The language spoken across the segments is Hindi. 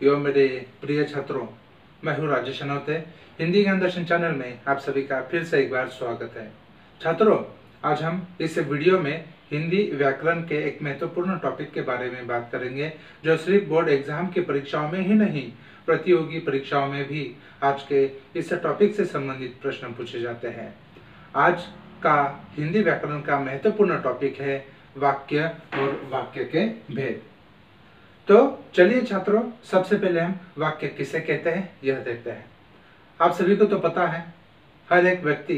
एवं मेरे प्रिय छात्रों, मैं हूँ राजेश अनौते। हिंदी ज्ञान दर्शन चैनल में आप सभी का फिर से एक बार स्वागत है। छात्रों, आज हम इस वीडियो में हिंदी व्याकरण के एक महत्वपूर्ण टॉपिक के बारे में बात करेंगे, जो सिर्फ बोर्ड एग्जाम की परीक्षाओं में ही नहीं, प्रतियोगी परीक्षाओं में भी आज के इस टॉपिक से संबंधित प्रश्न पूछे जाते हैं। आज का हिंदी व्याकरण का महत्वपूर्ण टॉपिक है वाक्य और वाक्य के भेद। तो चलिए छात्रों, सबसे पहले हम वाक्य किसे कहते हैं यह देखते हैं। आप सभी को तो पता है, हर एक व्यक्ति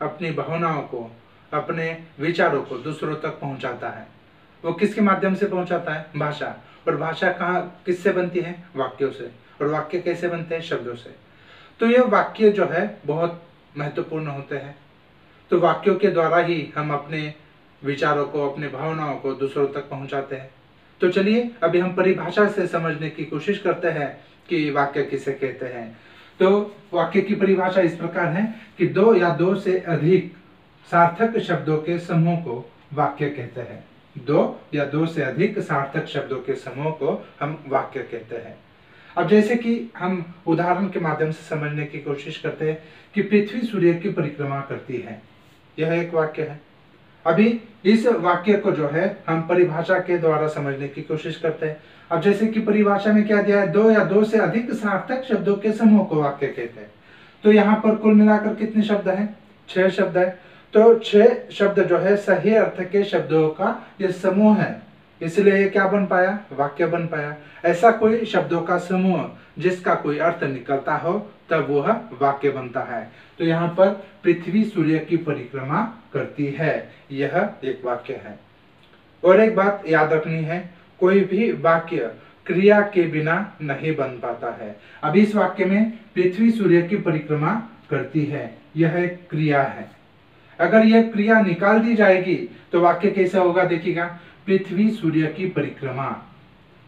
अपनी भावनाओं को, अपने विचारों को दूसरों तक पहुंचाता है। वो किसके माध्यम से पहुंचाता है? भाषा। और भाषा कहाँ किससे बनती है? वाक्यों से। और वाक्य कैसे बनते हैं? शब्दों से। तो ये वाक्य जो है बहुत महत्वपूर्ण होते हैं। तो वाक्यों के द्वारा ही हम अपने विचारों को, अपने भावनाओं को दूसरों तक पहुंचाते हैं। तो चलिए अभी हम परिभाषा से समझने की कोशिश करते हैं कि वाक्य किसे कहते हैं। तो वाक्य की परिभाषा इस प्रकार है कि दो या दो से अधिक सार्थक शब्दों के समूह को वाक्य कहते हैं। दो या दो से अधिक सार्थक शब्दों के समूह को हम वाक्य कहते हैं। अब जैसे कि हम उदाहरण के माध्यम से समझने की कोशिश करते हैं कि पृथ्वी सूर्य की परिक्रमा करती है, यह एक वाक्य है। अभी इस वाक्य को जो है हम परिभाषा के द्वारा समझने की कोशिश करते हैं। अब जैसे कि परिभाषा में क्या दिया है? दो या दो से अधिक सार्थक शब्दों के समूह को वाक्य कहते हैं। तो यहाँ पर कुल मिलाकर कितने शब्द हैं? 6 शब्द है। तो 6 शब्द जो है सही अर्थ के शब्दों का ये समूह है, इसलिए ये क्या बन पाया? वाक्य बन पाया। ऐसा कोई शब्दों का समूह जिसका कोई अर्थ निकलता हो तब वह वाक्य बनता है। तो यहाँ पर पृथ्वी सूर्य की परिक्रमा करती है, यह एक वाक्य है। और एक बात याद रखनी है, कोई भी वाक्य क्रिया के बिना नहीं बन पाता है। अब इस वाक्य में पृथ्वी सूर्य की परिक्रमा करती है, यह एक क्रिया है। अगर यह क्रिया निकाल दी जाएगी तो वाक्य कैसा होगा? देखिएगा, पृथ्वी सूर्य की परिक्रमा,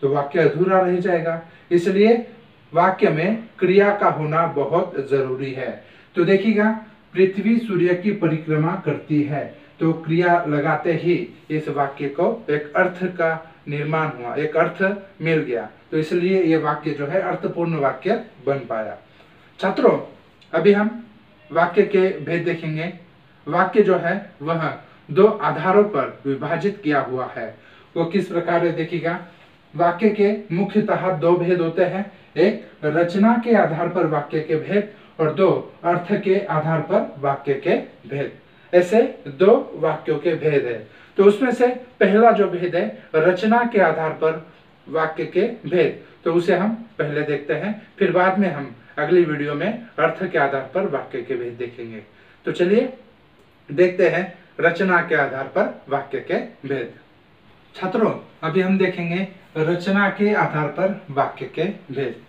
तो वाक्य अधूरा रह जाएगा। इसलिए वाक्य में क्रिया का होना बहुत जरूरी है। तो देखिएगा, पृथ्वी सूर्य की परिक्रमा करती है, तो क्रिया लगाते ही इस वाक्य को एक अर्थ का निर्माण हुआ, एक अर्थ मिल गया। तो इसलिए ये वाक्य जो है अर्थपूर्ण वाक्य बन पाया। छात्रों, अभी हम वाक्य के भेद देखेंगे। वाक्य जो है वह 2 आधारों पर विभाजित किया हुआ है। वो किस प्रकार है? देखिएगा, वाक्य के मुख्यतः 2 भेद होते हैं। एक रचना के आधार पर वाक्य के भेद और 2 अर्थ के आधार पर वाक्य के भेद। ऐसे 2 वाक्यों के भेद है। तो उसमें से पहला जो भेद है रचना के आधार पर वाक्य के भेद, तो उसे हम पहले देखते हैं, फिर बाद में हम अगली वीडियो में अर्थ के आधार पर वाक्य के भेद देखेंगे। तो चलिए देखते हैं रचना के आधार पर वाक्य के भेद। छात्रों, अभी हम देखेंगे रचना के आधार पर वाक्य के भेद।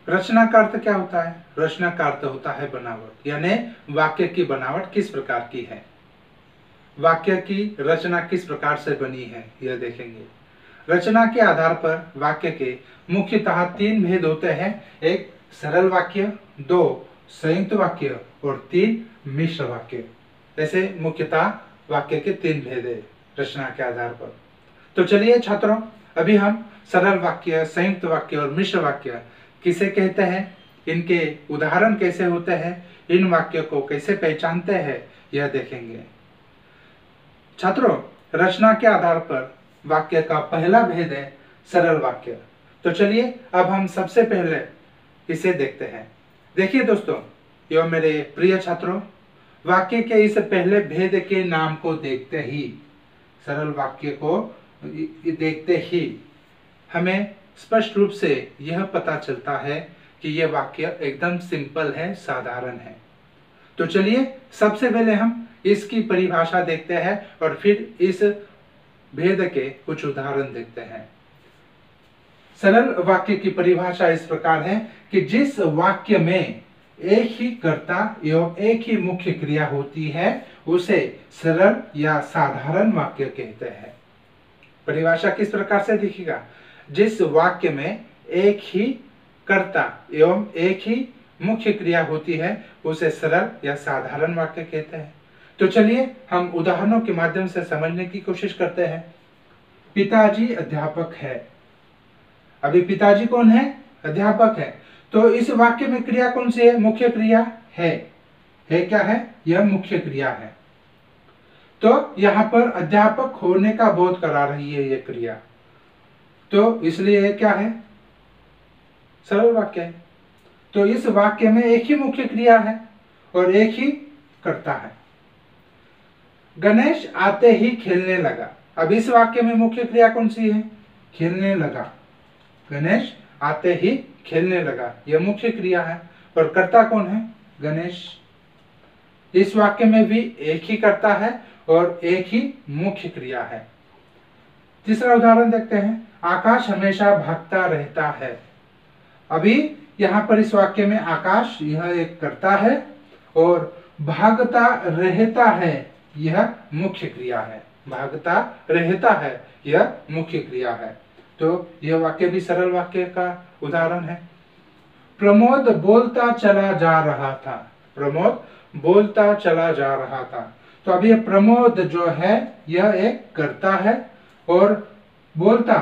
रचना का अर्थ क्या होता है? रचना का अर्थ होता है बनावट, यानी वाक्य की बनावट किस प्रकार की है, वाक्य की रचना किस प्रकार से बनी है, यह देखेंगे। रचना के आधार पर वाक्य के मुख्यतः 3 भेद होते हैं। एक सरल वाक्य, 2 संयुक्त वाक्य और 3 मिश्र वाक्य। ऐसे मुख्यतः वाक्य के 3 भेद है रचना के आधार पर। तो चलिए छात्रों, अभी हम सरल वाक्य, संयुक्त वाक्य और मिश्र वाक्य किसे कहते हैं, इनके उदाहरण कैसे होते हैं, इन वाक्यों को कैसे पहचानते हैं, यह देखेंगे। छात्रों, रचना के आधार पर वाक्य का पहला भेद है सरल वाक्य। तो चलिए अब हम सबसे पहले इसे देखते हैं। देखिए दोस्तों एवं मेरे प्रिय छात्रों, वाक्य के इस पहले भेद के नाम को देखते ही, सरल वाक्य को देखते ही हमें स्पष्ट रूप से यह पता चलता है कि यह वाक्य एकदम सिंपल है, साधारण है। तो चलिए सबसे पहले हम इसकी परिभाषा देखते हैं और फिर इस भेद के कुछ उदाहरण देखते हैं। सरल वाक्य की परिभाषा इस प्रकार है कि जिस वाक्य में एक ही कर्ता एवं एक ही मुख्य क्रिया होती है उसे सरल या साधारण वाक्य कहते हैं। परिभाषा किस प्रकार से दिखेगा? जिस वाक्य में एक ही कर्ता एवं एक ही मुख्य क्रिया होती है उसे सरल या साधारण वाक्य कहते हैं। तो चलिए हम उदाहरणों के माध्यम से समझने की कोशिश करते हैं। पिताजी अध्यापक है। अभी पिताजी कौन है? अध्यापक है। तो इस वाक्य में क्रिया कौन सी है? मुख्य क्रिया है। क्या है? यह मुख्य क्रिया है। तो यहाँ पर अध्यापक होने का बोध करा रही है यह क्रिया, तो इसलिए यह क्या है? सरल वाक्य है। तो इस वाक्य में एक ही मुख्य क्रिया है और एक ही कर्ता है। गणेश आते ही खेलने लगा। अब इस वाक्य में मुख्य क्रिया कौन सी है? खेलने लगा। गणेश आते ही खेलने लगा, यह मुख्य क्रिया है और कर्ता कौन है? गणेश। इस वाक्य में भी एक ही कर्ता है और एक ही मुख्य क्रिया है। तीसरा उदाहरण देखते हैं। आकाश हमेशा भागता रहता है। अभी यहाँ पर इस वाक्य में आकाश यह एक कर्ता है और भागता रहता है यह मुख्य क्रिया है। भागता रहता है यह मुख्य क्रिया है। तो यह वाक्य भी सरल वाक्य का उदाहरण है। प्रमोद बोलता चला जा रहा था। प्रमोद बोलता चला जा रहा था। तो अब यह प्रमोद जो है यह एक कर्ता है और बोलता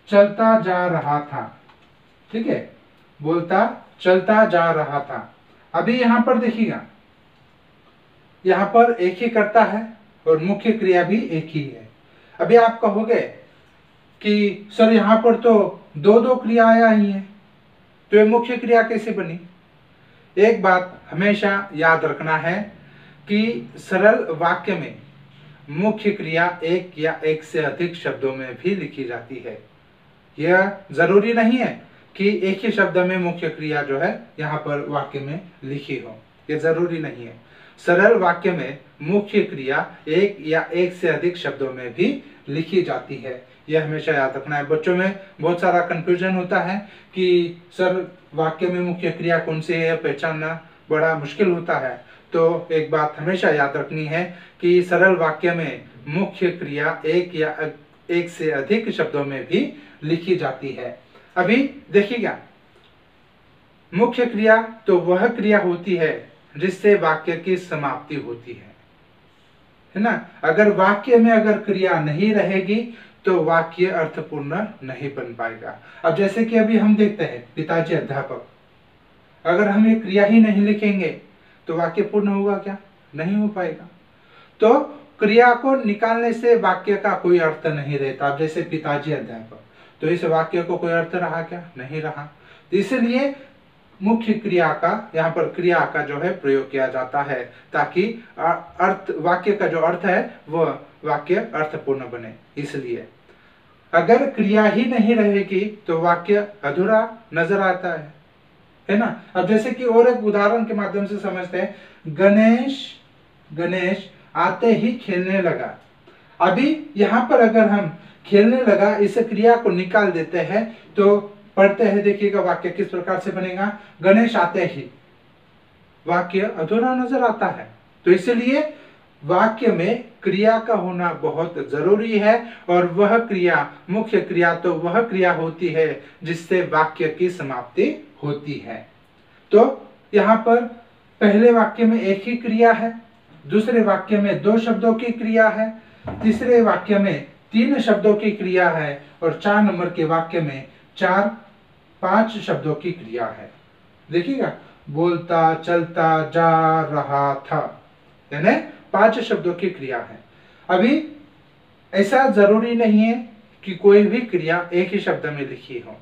चलता जा रहा था। ठीक है, बोलता चलता जा रहा था। अभी यहां पर देखिएगा, यहां पर एक ही कर्ता है और मुख्य क्रिया भी एक ही है। अभी आप कहोगे कि सर यहां पर तो दो दो क्रियाएं आई हैं, तो ये मुख्य क्रिया कैसे बनी? एक बात हमेशा याद रखना है कि सरल वाक्य में मुख्य क्रिया एक या एक से अधिक शब्दों में भी लिखी जाती है। यह जरूरी नहीं है कि एक ही शब्द में मुख्य क्रिया जो है यहाँ पर वाक्य में लिखी हो, यह जरूरी नहीं है। सरल वाक्य में मुख्य क्रिया एक या एक से अधिक शब्दों में भी लिखी जाती है, यह हमेशा याद रखना है। बच्चों में बहुत सारा कंफ्यूजन होता है कि सर वाक्य में मुख्य क्रिया कौन सी है, पहचानना बड़ा मुश्किल होता है। तो एक बात हमेशा याद रखनी है कि सरल वाक्य में मुख्य क्रिया एक या एक से अधिक शब्दों में भी लिखी जाती है। अभी देखिएगा, मुख्य क्रिया तो वह क्रिया होती है जिससे वाक्य की समाप्ति होती है ना। अगर वाक्य में अगर क्रिया नहीं रहेगी तो वाक्य अर्थपूर्ण नहीं बन पाएगा। अब जैसे कि अभी हम देखते हैं पिताजी अध्यापक, अगर हम ये क्रिया ही नहीं लिखेंगे तो वाक्य पूर्ण होगा क्या? नहीं हो पाएगा। तो क्रिया को निकालने से वाक्य का कोई अर्थ नहीं रहता। अब जैसे पिताजी अध्यापक, तो इस वाक्य को कोई अर्थ रहा क्या? नहीं रहा। तो इसलिए मुख्य क्रिया का यहाँ पर क्रिया का जो है प्रयोग किया जाता है ताकि अर्थ, वाक्य का जो अर्थ है वह वाक्य अर्थपूर्ण बने। इसलिए अगर क्रिया ही नहीं रहेगी तो वाक्य अधूरा नजर आता है ना। अब जैसे कि और एक उदाहरण के माध्यम से समझते हैं। गणेश आते ही खेलने लगा। अभी यहाँ पर अगर हम खेलने लगा इस क्रिया को निकाल देते हैं तो पढ़ते हैं, देखिएगा वाक्य किस प्रकार से बनेगा। गणेश आते ही, वाक्य अधूरा नजर आता है। तो इसलिए वाक्य में क्रिया का होना बहुत जरूरी है और वह क्रिया, मुख्य क्रिया तो वह क्रिया होती है जिससे वाक्य की समाप्ति होती है। तो यहाँ पर पहले वाक्य में एक ही क्रिया है, दूसरे वाक्य में दो शब्दों की क्रिया है, तीसरे वाक्य में तीन शब्दों की क्रिया है और 4 नंबर के वाक्य में 5 शब्दों की क्रिया है। देखिएगा, बोलता चलता जा रहा था, यानी 5 शब्दों की क्रिया है। अभी ऐसा जरूरी नहीं है कि कोई भी क्रिया एक ही शब्द में लिखी हो।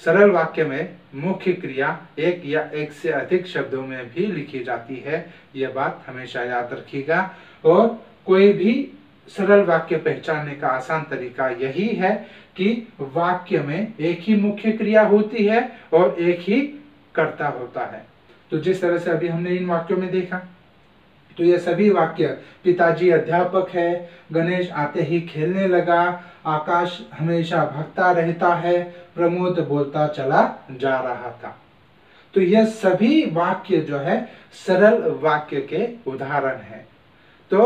सरल वाक्य में मुख्य क्रिया एक या एक से अधिक शब्दों में भी लिखी जाती है, यह बात हमेशा याद रखिएगा। और कोई भी सरल वाक्य पहचानने का आसान तरीका यही है कि वाक्य में एक ही मुख्य क्रिया होती है और एक ही कर्ता होता है। तो जिस तरह से अभी हमने इन वाक्यों में देखा, तो ये सभी वाक्य, पिताजी अध्यापक है, गणेश आते ही खेलने लगा, आकाश हमेशा भागता रहता है, प्रमोद बोलता चला जा रहा था। तो यह सभी वाक्य जो है सरल वाक्य के उदाहरण है। तो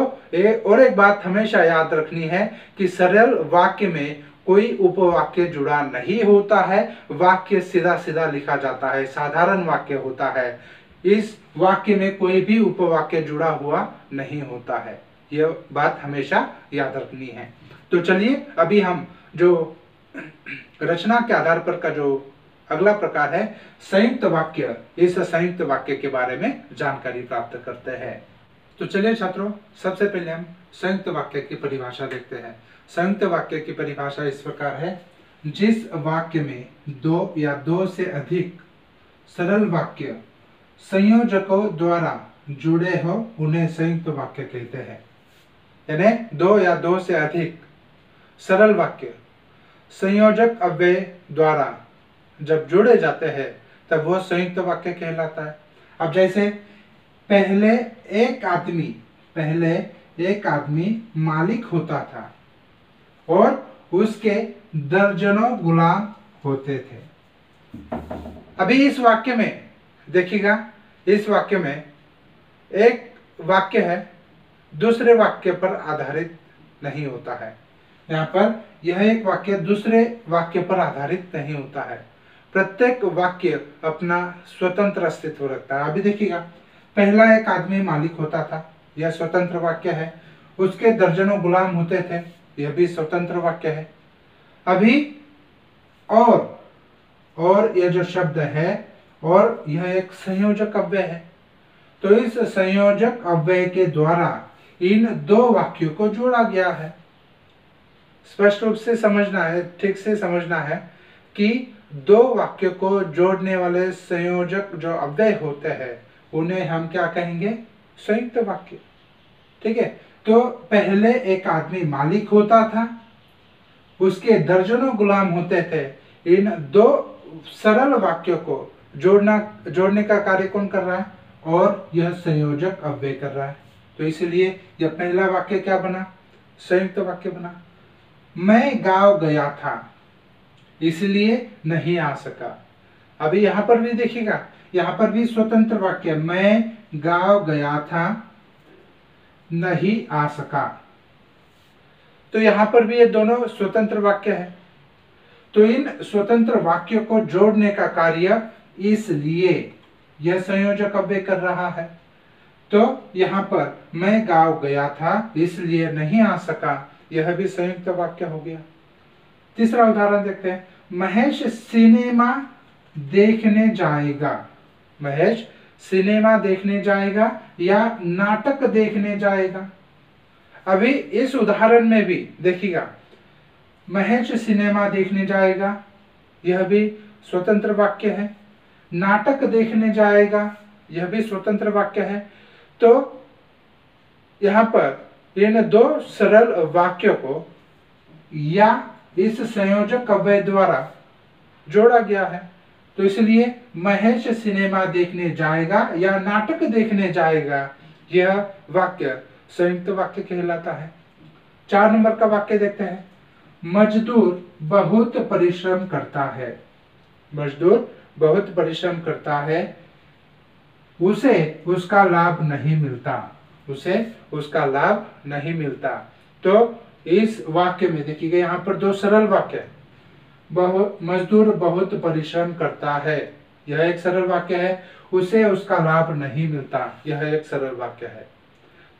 और एक बात हमेशा याद रखनी है कि सरल वाक्य में कोई उपवाक्य जुड़ा नहीं होता है, वाक्य सीधा सीधा लिखा जाता है, साधारण वाक्य होता है। इस वाक्य में कोई भी उपवाक्य जुड़ा हुआ नहीं होता है, यह बात हमेशा याद रखनी है। तो चलिए अभी हम जो रचना के आधार पर का जो अगला प्रकार है संयुक्त वाक्य, इस संयुक्त वाक्य के बारे में जानकारी प्राप्त करते हैं। तो चलिए छात्रों, सबसे पहले हम संयुक्त वाक्य की परिभाषा देखते हैं। संयुक्त वाक्य की परिभाषा इस प्रकार है, जिस वाक्य में दो या दो से अधिक सरल वाक्य संयोजकों द्वारा जुड़े हो उन्हें संयुक्त वाक्य कहते हैं। यानी दो या दो से अधिक सरल वाक्य संयोजक अव्यय द्वारा जब जुड़े जाते हैं तब वह संयुक्त वाक्य कहलाता है। अब जैसे पहले एक आदमी मालिक होता था और उसके दर्जनों गुलाम होते थे। अभी इस वाक्य में देखिएगा, इस वाक्य में एक वाक्य है दूसरे वाक्य पर आधारित नहीं होता है। यहाँ पर यह एक वाक्य दूसरे वाक्य पर आधारित नहीं होता है। प्रत्येक वाक्य अपना स्वतंत्र अस्तित्व रखता है। अभी देखिएगा, पहला एक आदमी मालिक होता था, यह स्वतंत्र वाक्य है। उसके दर्जनों गुलाम होते थे, यह भी स्वतंत्र वाक्य है। अभी और यह जो शब्द है और यह एक संयोजक अव्यय है। तो इस संयोजक अव्यय के द्वारा इन दो वाक्यों को जोड़ा गया है। स्पष्ट रूप से समझना है, ठीक से समझना है कि दो वाक्यों को जोड़ने वाले संयोजक जो अव्यय होते हैं उन्हें हम क्या कहेंगे? संयुक्त वाक्य। ठीक है। तो पहले एक आदमी मालिक होता था, उसके दर्जनों गुलाम होते थे। इन दो सरल वाक्यों को जोड़ने का कार्य कौन कर रहा है? और यह संयोजक अव्यय कर रहा है। तो इसलिए यह पहला वाक्य क्या बना? संयुक्त वाक्य बना। मैं गांव गया था इसलिए नहीं आ सका। अभी यहां पर भी देखिएगा, यहां पर भी स्वतंत्र वाक्य, मैं गांव गया था नहीं आ सका। तो यहां पर भी ये दोनों स्वतंत्र वाक्य है। तो इन स्वतंत्र वाक्यों को जोड़ने का कार्य इसलिए यह संयोजक अव्यय कर रहा है। तो यहाँ पर मैं गांव गया था इसलिए नहीं आ सका, यह भी संयुक्त वाक्य हो गया। तीसरा उदाहरण देखते हैं, महेश सिनेमा देखने जाएगा। महेश सिनेमा देखने जाएगा या नाटक देखने जाएगा। अभी इस उदाहरण में भी देखिएगा, महेश सिनेमा देखने जाएगा, यह भी स्वतंत्र वाक्य है। नाटक देखने जाएगा, यह भी स्वतंत्र वाक्य है। तो यहाँ पर इन दो सरल वाक्यों को या इस संयोजक अव्यय द्वारा जोड़ा गया है। तो इसलिए महेश सिनेमा देखने जाएगा या नाटक देखने जाएगा, यह वाक्य संयुक्त वाक्य कहलाता है। 4 नंबर का वाक्य देखते हैं, मजदूर बहुत परिश्रम करता है। मजदूर बहुत परिश्रम करता है, उसे उसका लाभ नहीं मिलता। उसे उसका लाभ नहीं मिलता। तो इस वाक्य में देखिएगा, यहाँ पर दो सरल वाक्य है। मजदूर बहुत परिश्रम करता है, यह एक सरल वाक्य है। उसे उसका लाभ नहीं मिलता, यह एक सरल वाक्य है।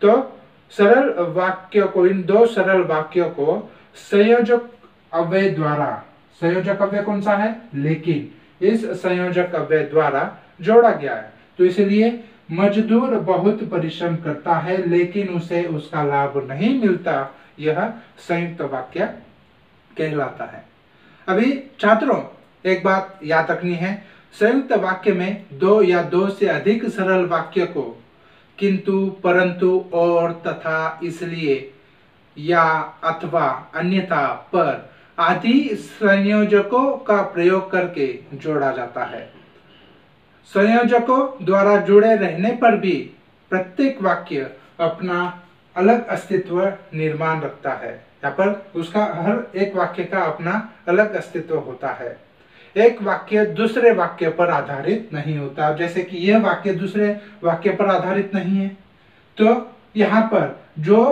तो सरल वाक्य को, इन दो सरल वाक्यों को संयोजक अव्यय द्वारा, संयोजक अव्यय कौन सा है? लेकिन, इस संयोजक अव्यय द्वारा जोड़ा गया है। तो इसलिए मजदूर बहुत परिश्रम करता है लेकिन उसे उसका लाभ नहीं मिलता, यह संयुक्त वाक्य कहलाता है। अभी छात्रों, एक बात याद रखनी है, संयुक्त वाक्य में दो या दो से अधिक सरल वाक्य को किंतु, परंतु, और, तथा, इसलिए, या, अथवा, अन्यथा, पर आदि संयोजकों का प्रयोग करके जोड़ा जाता है। संयोजकों द्वारा जुड़े रहने पर भी प्रत्येक वाक्य अपना अलग अस्तित्व निर्माण रखता है। यहाँ पर उसका हर एक वाक्य का अपना अलग अस्तित्व होता है। एक वाक्य दूसरे वाक्य पर आधारित नहीं होता। जैसे कि यह वाक्य दूसरे वाक्य पर आधारित नहीं है। तो यहाँ पर जो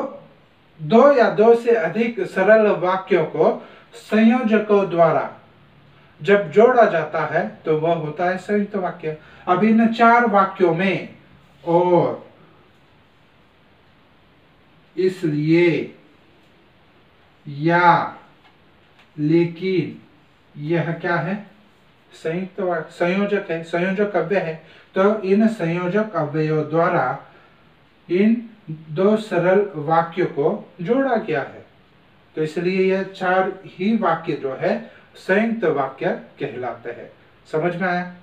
दो या दो से अधिक सरल वाक्यों को संयोजकों द्वारा जब जोड़ा जाता है तो वह होता है संयुक्त वाक्य। अब इन 4 वाक्यों में और, इसलिए, या, लेकिन यह क्या है, संयुक्त संयोजक है, संयोजक अव्यय है। तो इन संयोजक अव्ययों द्वारा इन दो सरल वाक्यों को जोड़ा गया है। तो इसलिए यह चार ही वाक्य जो है संयुक्त वाक्य कहलाते हैं। समझ में आया?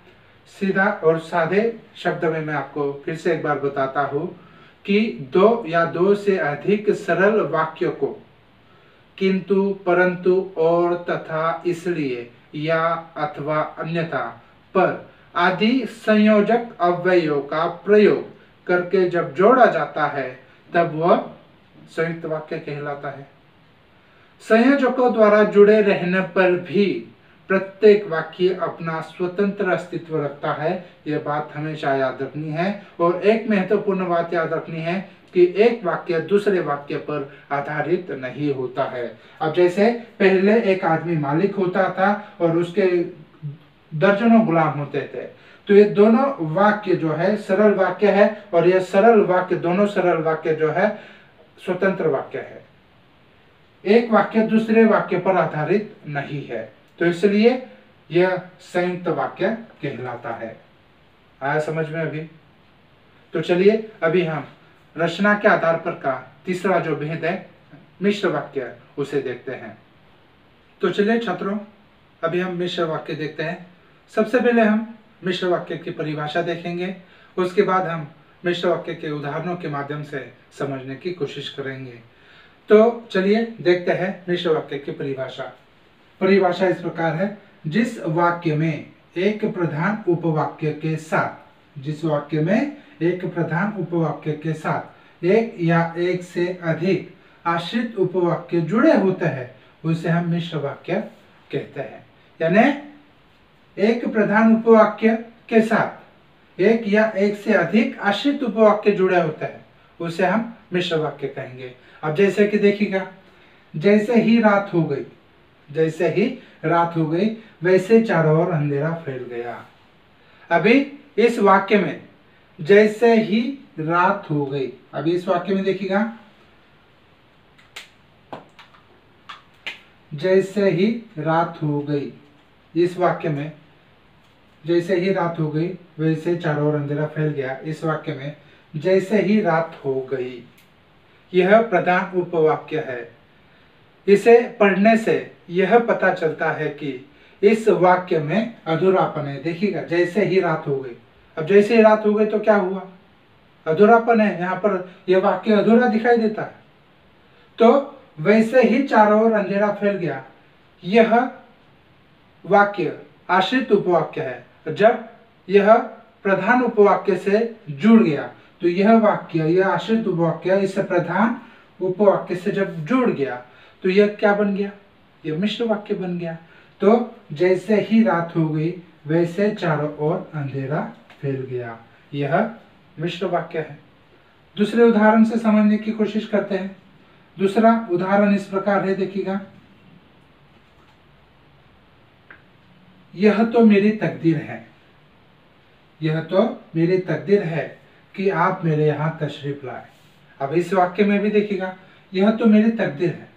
सीधा और सादे शब्द में मैं आपको फिर से एक बार बताता हूं कि दो या दो से अधिक सरल वाक्यों को किंतु, परंतु, और, तथा, इसलिए, या, अथवा, अन्यथा, पर आदि संयोजक अव्ययों का प्रयोग करके जब जोड़ा जाता है तब वह संयुक्त वाक्य कहलाता है। संयोजकों द्वारा जुड़े रहने पर भी प्रत्येक वाक्य अपना स्वतंत्र अस्तित्व रखता है। यह बात हमेशा याद रखनी है। और एक महत्वपूर्ण बात याद रखनी है कि एक वाक्य दूसरे वाक्य पर आधारित नहीं होता है। अब जैसे पहले एक आदमी मालिक होता था और उसके दर्जनों गुलाम होते थे, तो ये दोनों वाक्य जो है सरल वाक्य है और यह सरल वाक्य, दोनों सरल वाक्य जो है स्वतंत्र वाक्य है। एक वाक्य दूसरे वाक्य पर आधारित नहीं है, तो इसलिए यह संयुक्त वाक्य कहलाता है। आया समझ में अभी? तो चलिए अभी हम रचना के आधार पर का तीसरा जो भेद है मिश्र वाक्य, उसे देखते हैं। तो चलिए छात्रों, अभी हम मिश्र वाक्य देखते हैं। सबसे पहले हम मिश्र वाक्य की परिभाषा देखेंगे, उसके बाद हम मिश्र वाक्य के उदाहरणों के माध्यम से समझने की कोशिश करेंगे। तो चलिए देखते हैं मिश्र वाक्य की परिभाषा। परिभाषा इस प्रकार है, जिस वाक्य में एक प्रधान उपवाक्य के साथ, जिस वाक्य में एक प्रधान उपवाक्य के साथ एक या एक से अधिक आश्रित उपवाक्य जुड़े होते हैं उसे हम मिश्र वाक्य कहते हैं। यानी एक प्रधान उपवाक्य के साथ एक या एक से अधिक आश्रित उपवाक्य जुड़े होते हैं उसे हम मिश्र वाक्य कहेंगे। अब जैसे कि देखिएगा, जैसे ही रात हो गई, जैसे ही रात हो गई वैसे चारों ओर अंधेरा फैल गया। अभी इस वाक्य में जैसे ही रात हो गई, अभी इस वाक्य में देखिएगा, जैसे ही रात हो गई, इस वाक्य में जैसे ही रात हो गई वैसे चारों ओर अंधेरा फैल गया। इस वाक्य में जैसे ही रात हो गई, यह प्रधान उपवाक्य है। इसे पढ़ने से यह पता चलता है कि इस वाक्य में अधूरापन है। देखिएगा, जैसे ही रात हो गई, अब जैसे ही रात हो गई तो क्या हुआ, अधूरापन है। यहाँ पर यह वाक्य अधूरा दिखाई देता है। तो वैसे ही चारों ओर अंधेरा फैल गया, यह वाक्य आश्रित उपवाक्य है। जब यह प्रधान उपवाक्य से जुड़ गया तो यह वाक्य, यह आश्रित उपवाक्य इस प्रधान उपवाक्य से जब जुड़ गया तो यह क्या बन गया, यह मिश्र वाक्य बन गया। तो जैसे ही रात हो गई वैसे चारों ओर अंधेरा फैल गया, यह मिश्र वाक्य है। दूसरे उदाहरण से समझने की कोशिश करते हैं। दूसरा उदाहरण इस प्रकार है, देखिएगा, यह तो मेरी तकदीर है, यह तो मेरी तकदीर है कि आप मेरे यहाँ तशरीफ लाए। अब इस वाक्य में भी देखिएगा, यह तो मेरी तकदीर है।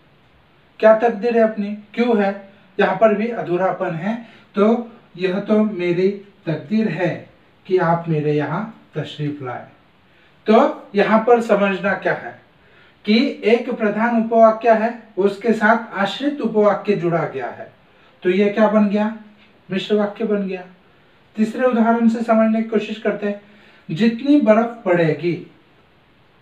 क्या तकदीर है अपनी, क्यों है, यहाँ पर भी अधूरापन है। तो यह तो मेरी तकदीर है कि आप मेरे यहाँ तशरीफ लाए। तो यहाँ पर समझना क्या है कि एक प्रधान उपवाक्य है, उसके साथ आश्रित उपवाक्य जुड़ा गया है, तो यह क्या बन गया, मिश्र वाक्य बन गया। तीसरे उदाहरण से समझने की कोशिश करते हैं। जितनी बर्फ पड़ेगी,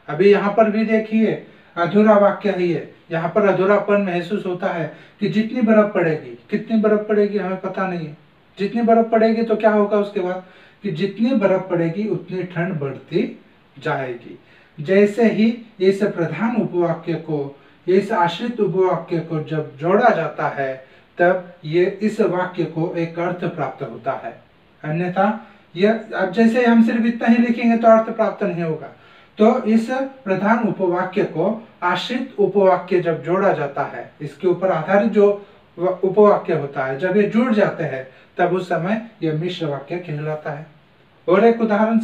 अभी यहाँ पर भी देखिए अधूरा वाक्य है ये, यहाँ पर अधूरापन महसूस होता है कि जितनी बर्फ पड़ेगी, कितनी बर्फ पड़ेगी हमें पता नहीं है। जितनी बर्फ पड़ेगी तो क्या होगा उसके बाद, कि जितनी बर्फ पड़ेगी उतनी ठंड बढ़ती जाएगी। जैसे ही इस प्रधान उपवाक्य को, इस आश्रित उपवाक्य को जब जोड़ा जाता है तब ये इस वाक्य को एक अर्थ प्राप्त होता है। अन्यथा यह, अब जैसे हम सिर्फ इतना ही लिखेंगे तो अर्थ प्राप्त नहीं होगा। तो इस प्रधान उपवाक्य को आश्रित उपवाक्य जब जोड़ा जाता है, इसके ऊपर आधारित जो उपवाक्य होता है, जब ये जुड़ जाते हैं तब उस समय यह मिश्र वाक्य कहलाता है। और एक उदाहरण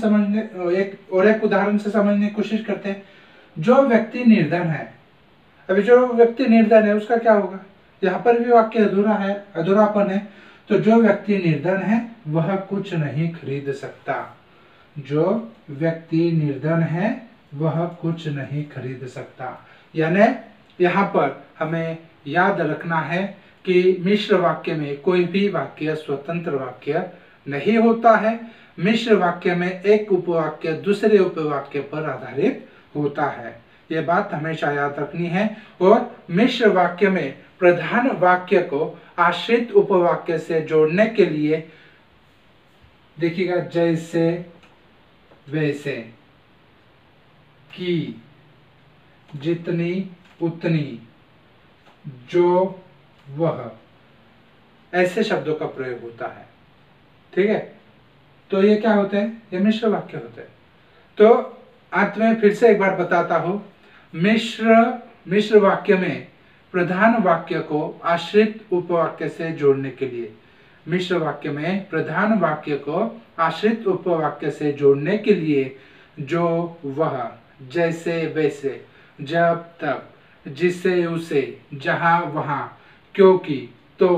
से समझने की कोशिश करते हैं। जो व्यक्ति निर्धन है, अभी जो व्यक्ति निर्धन है उसका क्या होगा, यहाँ पर भी वाक्य अधूरा है, अधूरापन है। तो जो व्यक्ति निर्धन है वह कुछ नहीं खरीद सकता। जो व्यक्ति निर्धन है वह कुछ नहीं खरीद सकता। यानी यहाँ पर हमें याद रखना है कि मिश्र वाक्य में कोई भी वाक्य स्वतंत्र वाक्य नहीं होता है। मिश्र वाक्य में एक उपवाक्य दूसरे उपवाक्य पर आधारित होता है। ये बात हमेशा याद रखनी है। और मिश्र वाक्य में प्रधान वाक्य को आश्रित उपवाक्य से जोड़ने के लिए देखिएगा, जैसे, वैसे, कि, जितनी, उतनी, जो, वह, ऐसे शब्दों का प्रयोग होता है। ठीक है, तो ये क्या होते हैं? ये मिश्र वाक्य होते हैं। तो अंत में फिर से एक बार बताता हूं, मिश्र वाक्य में प्रधान वाक्य को आश्रित उपवाक्य से जोड़ने के लिए, मिश्र वाक्य में प्रधान वाक्य को आश्रित उपवाक्य से जोड़ने के लिए जो, वह, जैसे, वैसे, जब, तब, जिसे, उसे, जहां, वहां, क्योंकि, तो,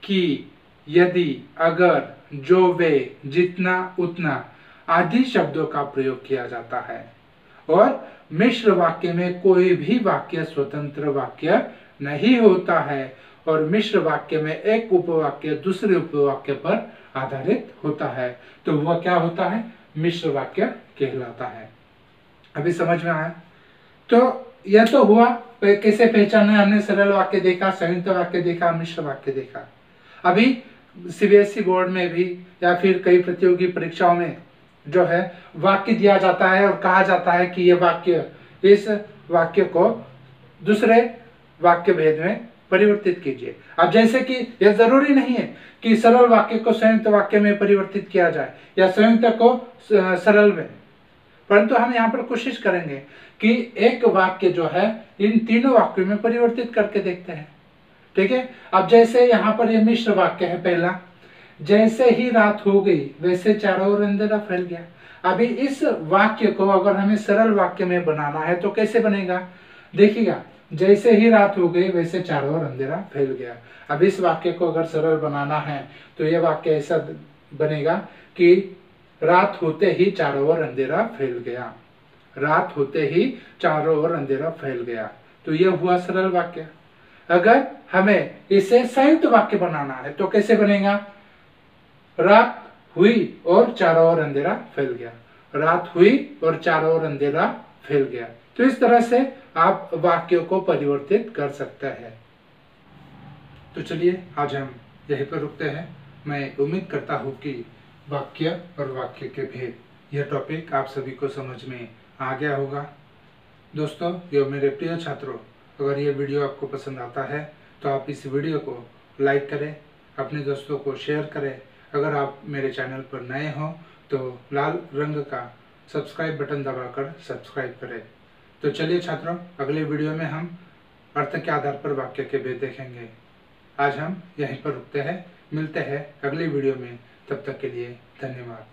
कि, यदि, अगर, जो, वे, जितना, उतना आदि शब्दों का प्रयोग किया जाता है। और मिश्र वाक्य में कोई भी वाक्य स्वतंत्र वाक्य नहीं होता है और मिश्र वाक्य में एक उपवाक्य दूसरे उपवाक्य पर आधारित होता है। तो वह क्या होता है? मिश्र वाक्य कहलाता है। अभी समझ में आया? तो यह तो हुआ कैसे पहचाना। हमने सरल वाक्य देखा, संयुक्त वाक्य देखा, मिश्र वाक्य देखा। अभी सीबीएसई बोर्ड में भी या फिर कई प्रतियोगी परीक्षाओं में जो है वाक्य दिया जाता है और कहा जाता है कि ये वाक्य, इस वाक्य को दूसरे वाक्य भेद में परिवर्तित कीजिए। अब जैसे कि यह जरूरी नहीं है कि सरल वाक्य को संयुक्त वाक्य में परिवर्तित किया जाए या संयुक्त को सरल में, परंतु हम यहाँ पर कोशिश करेंगे कि एक वाक्य जो है इन तीनों वाक्यों में परिवर्तित करके देखते हैं। ठीक है, अब जैसे यहाँ पर ये मिश्र वाक्य है पहला, जैसे ही रात हो गई वैसे चारों ओर अंधेरा फैल गया। अभी इस वाक्य को अगर हमें सरल वाक्य में बनाना है तो कैसे बनेगा? देखिएगा, जैसे ही रात हो गई वैसे चारों ओर अंधेरा फैल गया। अब इस वाक्य को अगर सरल बनाना है तो यह वाक्य ऐसा बनेगा कि रात होते ही चारों ओर अंधेरा फैल गया। रात होते ही चारों ओर अंधेरा फैल गया। तो यह हुआ सरल वाक्य। अगर हमें इसे संयुक्त वाक्य बनाना है तो कैसे बनेगा? रात हुई और चारों ओर अंधेरा फैल गया। रात हुई और चारों ओर अंधेरा फैल गया। तो इस तरह से आप वाक्यों को परिवर्तित कर सकते हैं। तो चलिए आज हम यहीं पर रुकते हैं। मैं उम्मीद करता हूँ कि वाक्य और वाक्य के भेद, यह टॉपिक आप सभी को समझ में आ गया होगा। दोस्तों, ये मेरे प्रिय छात्रों, अगर ये वीडियो आपको पसंद आता है तो आप इस वीडियो को लाइक करें, अपने दोस्तों को शेयर करें। अगर आप मेरे चैनल पर नए हो तो लाल रंग का सब्सक्राइब बटन दबाकर सब्सक्राइब करें। तो चलिए छात्रों, अगले वीडियो में हम अर्थ के आधार पर वाक्य के भेद देखेंगे। आज हम यहीं पर रुकते हैं, मिलते हैं अगले वीडियो में। तब तक के लिए धन्यवाद।